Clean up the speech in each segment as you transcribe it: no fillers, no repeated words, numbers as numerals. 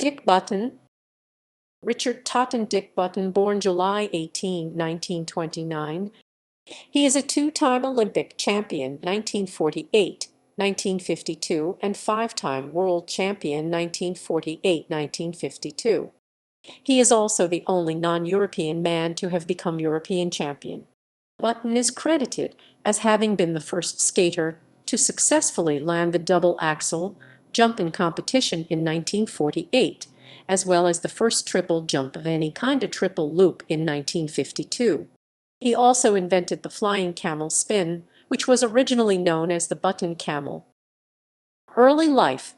Dick Button. Richard Totten Dick Button, born July 18, 1929. He is a two-time Olympic champion 1948, 1952, and five-time world champion 1948-1952. He is also the only non-European man to have become European champion. Button is credited as having been the first skater to successfully land the double Axel jump in competition in 1948, as well as the first triple jump of any kind of triple loop in 1952. He also invented the flying camel spin, which was originally known as the Button camel. Early life.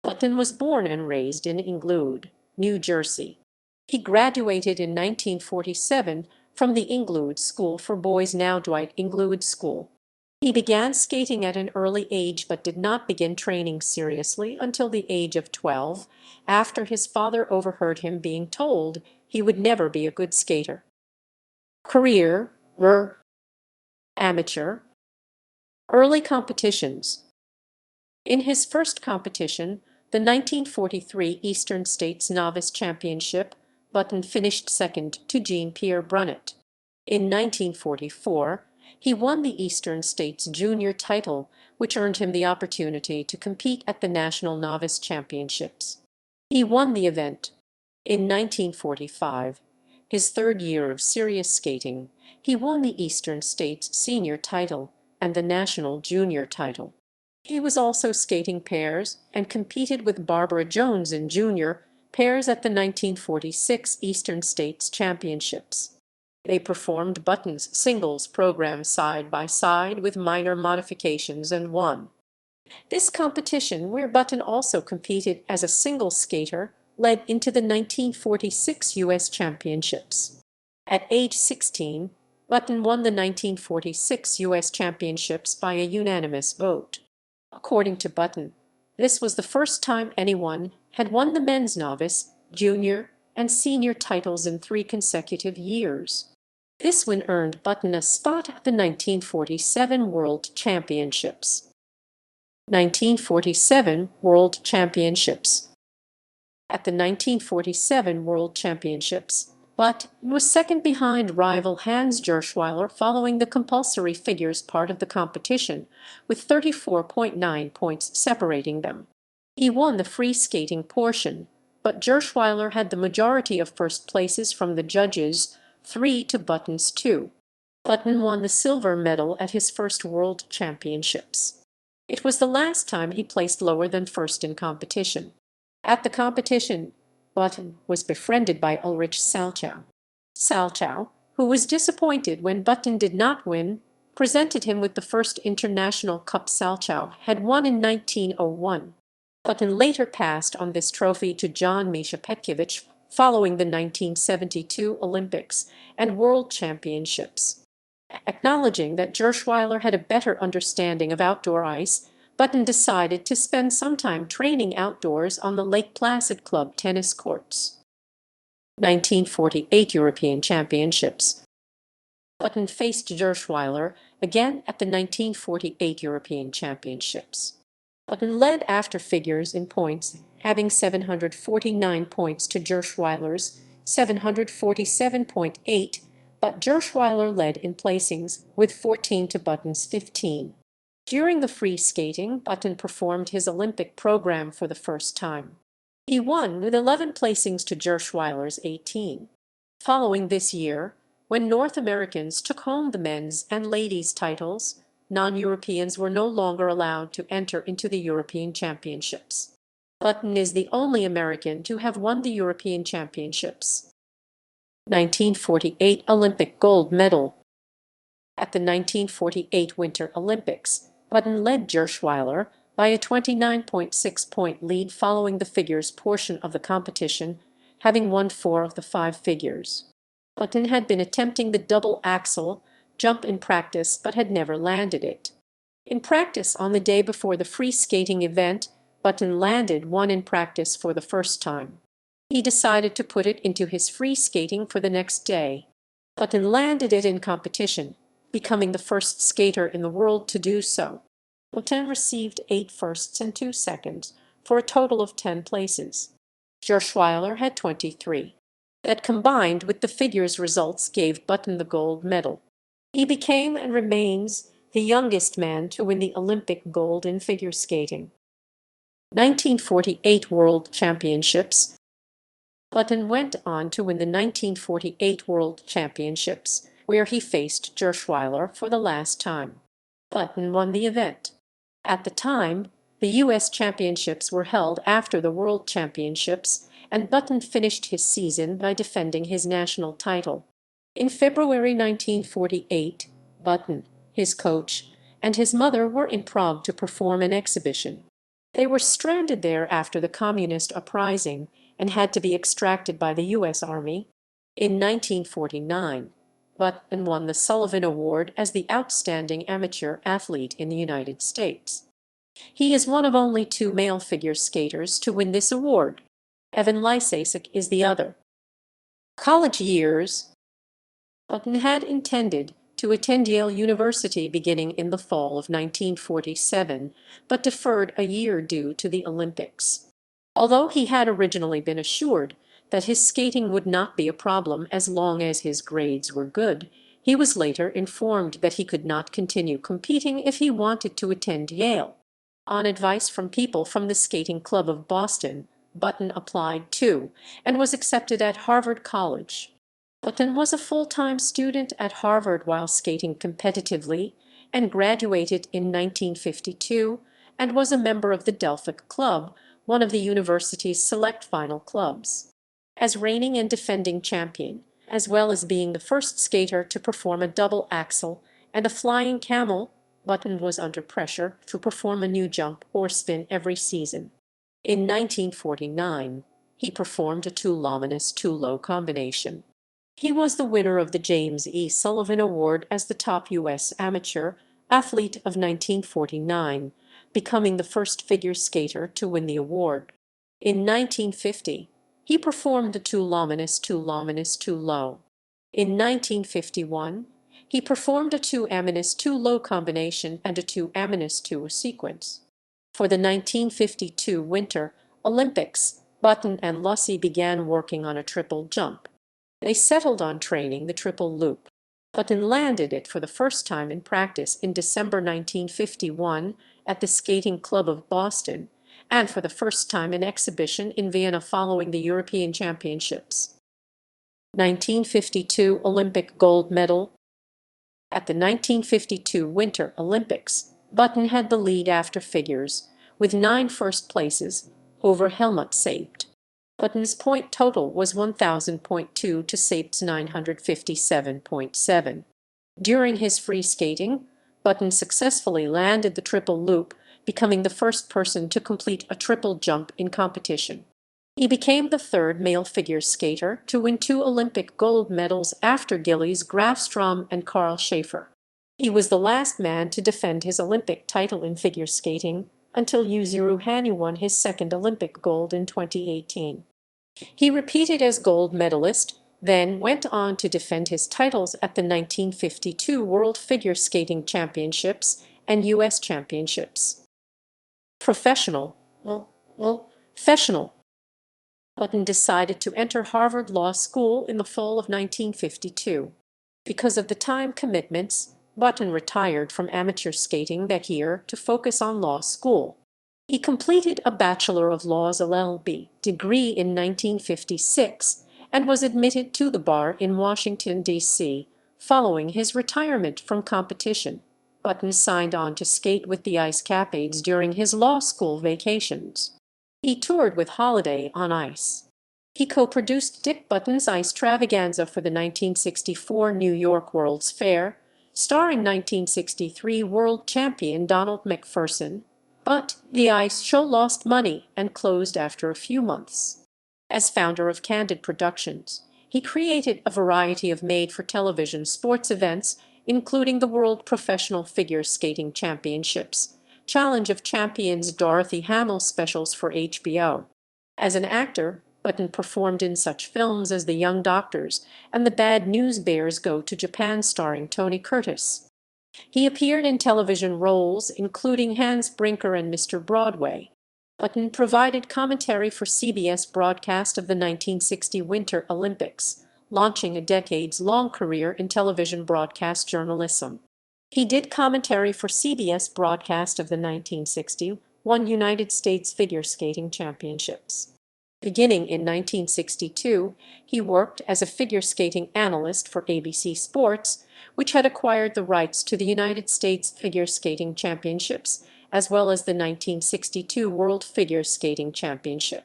Button was born and raised in Englewood, New Jersey. He graduated in 1947 from the Englewood School for Boys, now Dwight Englewood School. He began skating at an early age but did not begin training seriously until the age of 12, after his father overheard him being told he would never be a good skater. Career, amateur. Early competitions. In his first competition, the 1943 Eastern States Novice Championship, Button finished second to Jean-Pierre Brunet. In 1944, he won the Eastern States Junior title, which earned him the opportunity to compete at the National Novice Championships. He won the event. In 1945, his third year of serious skating, he won the Eastern States Senior title and the National Junior title. He was also skating pairs and competed with Barbara Jones in junior pairs at the 1946 Eastern States Championships. They performed Button's singles program side by side with minor modifications and won. This competition, where Button also competed as a single skater, led into the 1946 U.S. Championships. At age 16, Button won the 1946 U.S. Championships by a unanimous vote. According to Button, this was the first time anyone had won the men's novice, junior, and senior titles in 3 consecutive years. This win earned Button a spot at the 1947 World Championships. 1947 World Championships. At the 1947 World Championships, Button was second behind rival Hans Gerschwiler following the compulsory figures part of the competition, with 34.9 points separating them. He won the free skating portion, but Gerschwiler had the majority of first places from the judges, 3 to Button's 2. Button won the silver medal at his first World Championships. It was the last time he placed lower than first in competition. At the competition, Button was befriended by Ulrich Salchow. Salchow, who was disappointed when Button did not win, presented him with the first International Cup Salchow had won in 1901. Button later passed on this trophy to John Misha Petkiewicz following the 1972 Olympics and World Championships. Acknowledging that Gerschwiler had a better understanding of outdoor ice, Button decided to spend some time training outdoors on the Lake Placid Club tennis courts. 1948 European Championships. Button faced Gerschwiler again at the 1948 European Championships. Button led after figures in points, having 749 points to Gerschwiler's 747.8, but Gerschwiler led in placings with 14 to Button's 15. During the free skating, Button performed his Olympic program for the first time. He won with 11 placings to Gerschwiler's 18. Following this year, when North Americans took home the men's and ladies' titles, non-Europeans were no longer allowed to enter into the European Championships. Button is the only American to have won the European Championships. 1948 Olympic gold medal. At the 1948 Winter Olympics, Button led Gerschwiler by a 29.6-point lead following the figures portion of the competition, having won 4 of the 5 figures. Button had been attempting the double Axel jump in practice but had never landed it. In practice on the day before the free skating event, Button landed one in practice for the first time. He decided to put it into his free skating for the next day. Button landed it in competition, becoming the first skater in the world to do so. Button received 8 firsts and 2 seconds, for a total of 10 places. Gerschwiler had 23. That combined with the figures results gave Button the gold medal. He became and remains the youngest man to win the Olympic gold in figure skating. 1948 World Championships. Button went on to win the 1948 World Championships, where he faced Gerschwiler for the last time. Button won the event. At the time, the U.S. Championships were held after the World Championships, and Button finished his season by defending his national title. In February 1948, Button, his coach, and his mother were in Prague to perform an exhibition. They were stranded there after the communist uprising and had to be extracted by the U.S. Army. In 1949, Button won the Sullivan Award as the outstanding amateur athlete in the United States. He is one of only two male figure skaters to win this award. Evan Lysacek is the other. College years. Button had intended to attend Yale University beginning in the fall of 1947, but deferred a year due to the Olympics. Although he had originally been assured that his skating would not be a problem as long as his grades were good, he was later informed that he could not continue competing if he wanted to attend Yale. On advice from people from the Skating Club of Boston, Button applied to and was accepted at Harvard College. Button was a full-time student at Harvard while skating competitively and graduated in 1952 and was a member of the Delphic Club, one of the university's select final clubs. As reigning and defending champion, as well as being the first skater to perform a double axel and a flying camel, Button was under pressure to perform a new jump or spin every season. In 1949, he performed a two-luminous two-low combination. He was the winner of the James E. Sullivan Award as the top U.S. amateur athlete of 1949, becoming the first figure skater to win the award. In 1950, he performed a two-luminous two-luminous two-low. In 1951, he performed a two-aminous two-low combination and a two-aminous two sequence. For the 1952 Winter Olympics, Button and Lucy began working on a triple jump. They settled on training the triple loop. Button landed it for the first time in practice in December 1951 at the Skating Club of Boston, and for the first time in exhibition in Vienna following the European Championships. 1952 Olympic gold medal. At the 1952 Winter Olympics, Button had the lead after figures, with 9 first places, over Helmut Seibt. Button's point total was 1,000.2 to Seibt's 957.7. During his free skating, Button successfully landed the triple loop, becoming the first person to complete a triple jump in competition. He became the third male figure skater to win 2 Olympic gold medals after Gillies Grafstrom and Carl Schaefer. He was the last man to defend his Olympic title in figure skating until Jussi Ruhani won his second Olympic gold in 2018. He repeated as gold medalist, then went on to defend his titles at the 1952 World Figure Skating Championships and U.S. Championships. Professional. Button decided to enter Harvard Law School in the fall of 1952. Because of the time commitments, Button retired from amateur skating that year to focus on law school. He completed a Bachelor of Laws LLB degree in 1956 and was admitted to the bar in Washington, D.C. Following his retirement from competition, Button signed on to skate with the Ice Capades during his law school vacations. He toured with Holiday on Ice. He co-produced Dick Button's Ice Travaganza for the 1964 New York World's Fair, starring 1963 world champion Donald McPherson, but the ice show lost money and closed after a few months. As founder of Candid Productions, he created a variety of made-for-television sports events, including the World Professional Figure Skating Championships, Challenge of Champions Dorothy Hamill specials for HBO. As an actor, Button performed in such films as The Young Doctors and The Bad News Bears Go to Japan starring Tony Curtis. He appeared in television roles including Hans Brinker and Mr. Broadway. Button provided commentary for CBS broadcast of the 1960 Winter Olympics, launching a decades-long career in television broadcast journalism. He did commentary for CBS broadcast of the 1961 United States Figure Skating Championships. Beginning in 1962, he worked as a figure skating analyst for ABC Sports, which had acquired the rights to the United States Figure Skating Championships, as well as the 1962 World Figure Skating Championship.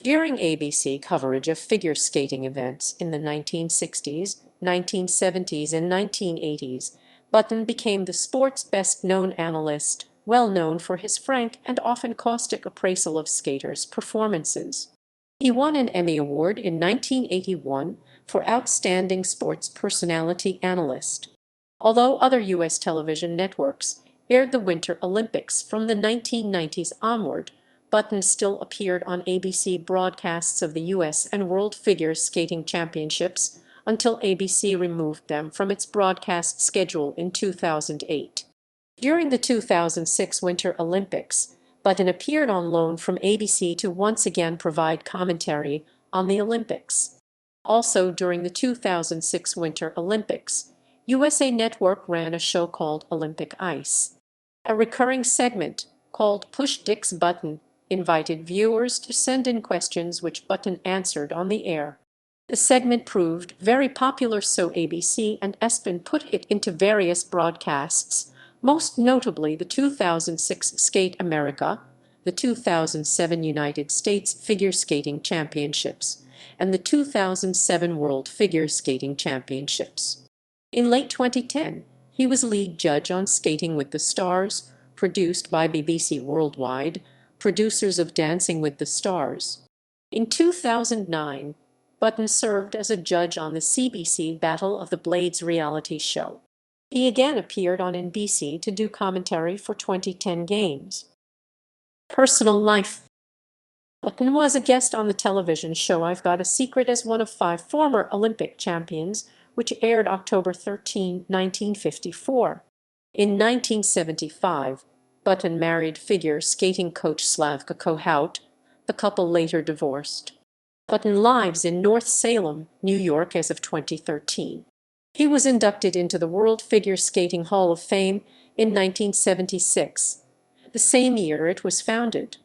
During ABC coverage of figure skating events in the 1960s, 1970s, and 1980s, Button became the sport's best-known analyst, well known for his frank and often caustic appraisal of skaters' performances. He won an Emmy Award in 1981 for Outstanding Sports Personality Analyst. Although other U.S. television networks aired the Winter Olympics from the 1990s onward, Button still appeared on ABC broadcasts of the U.S. and World Figure Skating Championships until ABC removed them from its broadcast schedule in 2008. During the 2006 Winter Olympics, Button appeared on loan from ABC to once again provide commentary on the Olympics. Also during the 2006 Winter Olympics, USA Network ran a show called Olympic Ice. A recurring segment, called Push Dick's Button, invited viewers to send in questions which Button answered on the air. The segment proved very popular, so ABC and ESPN put it into various broadcasts, most notably the 2006 Skate America, the 2007 United States Figure Skating Championships, and the 2007 World Figure Skating Championships. In late 2010, he was lead judge on Skating with the Stars, produced by BBC Worldwide, producers of Dancing with the Stars. In 2009, Button served as a judge on the CBC Battle of the Blades reality show. He again appeared on NBC to do commentary for 2010 games. Personal life. Button was a guest on the television show I've Got a Secret as one of 5 former Olympic champions, which aired October 13, 1954. In 1975, Button married figure skating coach Slavka Kohout. The couple later divorced. Button lives in North Salem, New York as of 2013. He was inducted into the World Figure Skating Hall of Fame in 1976, the same year it was founded.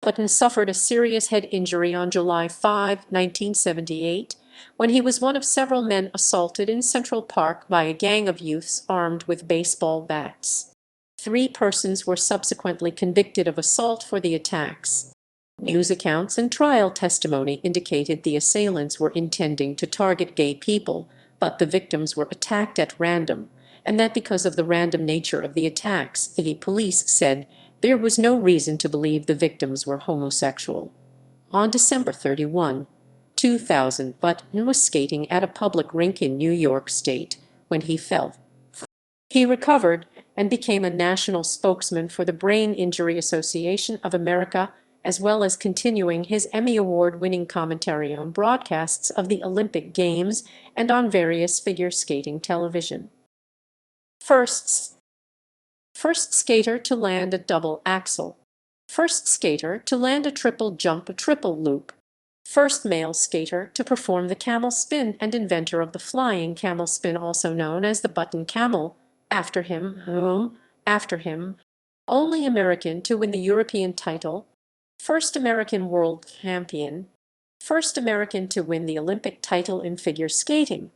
Button suffered a serious head injury on July 5, 1978, when he was one of several men assaulted in Central Park by a gang of youths armed with baseball bats. 3 persons were subsequently convicted of assault for the attacks. News accounts and trial testimony indicated the assailants were intending to target gay people, but the victims were attacked at random, and that because of the random nature of the attacks, the police said there was no reason to believe the victims were homosexual. On December 31, 2000, Button was skating at a public rink in New York State when he fell. He recovered and became a national spokesman for the Brain Injury Association of America, as well as continuing his Emmy Award-winning commentary on broadcasts of the Olympic Games and on various figure skating television. Firsts. First skater to land a double axel. First skater to land a triple jump, a triple loop. First male skater to perform the camel spin and inventor of the flying camel spin, also known as the button camel, after him. Only American to win the European title. First American world champion. First American to win the Olympic title in figure skating.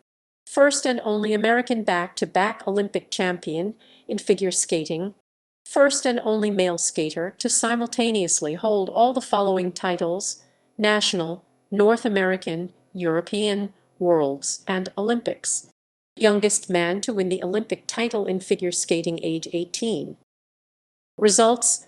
First and only American back-to-back Olympic champion in figure skating. First and only male skater to simultaneously hold all the following titles: National, North American, European, Worlds, and Olympics. Youngest man to win the Olympic title in figure skating, age 18. Results: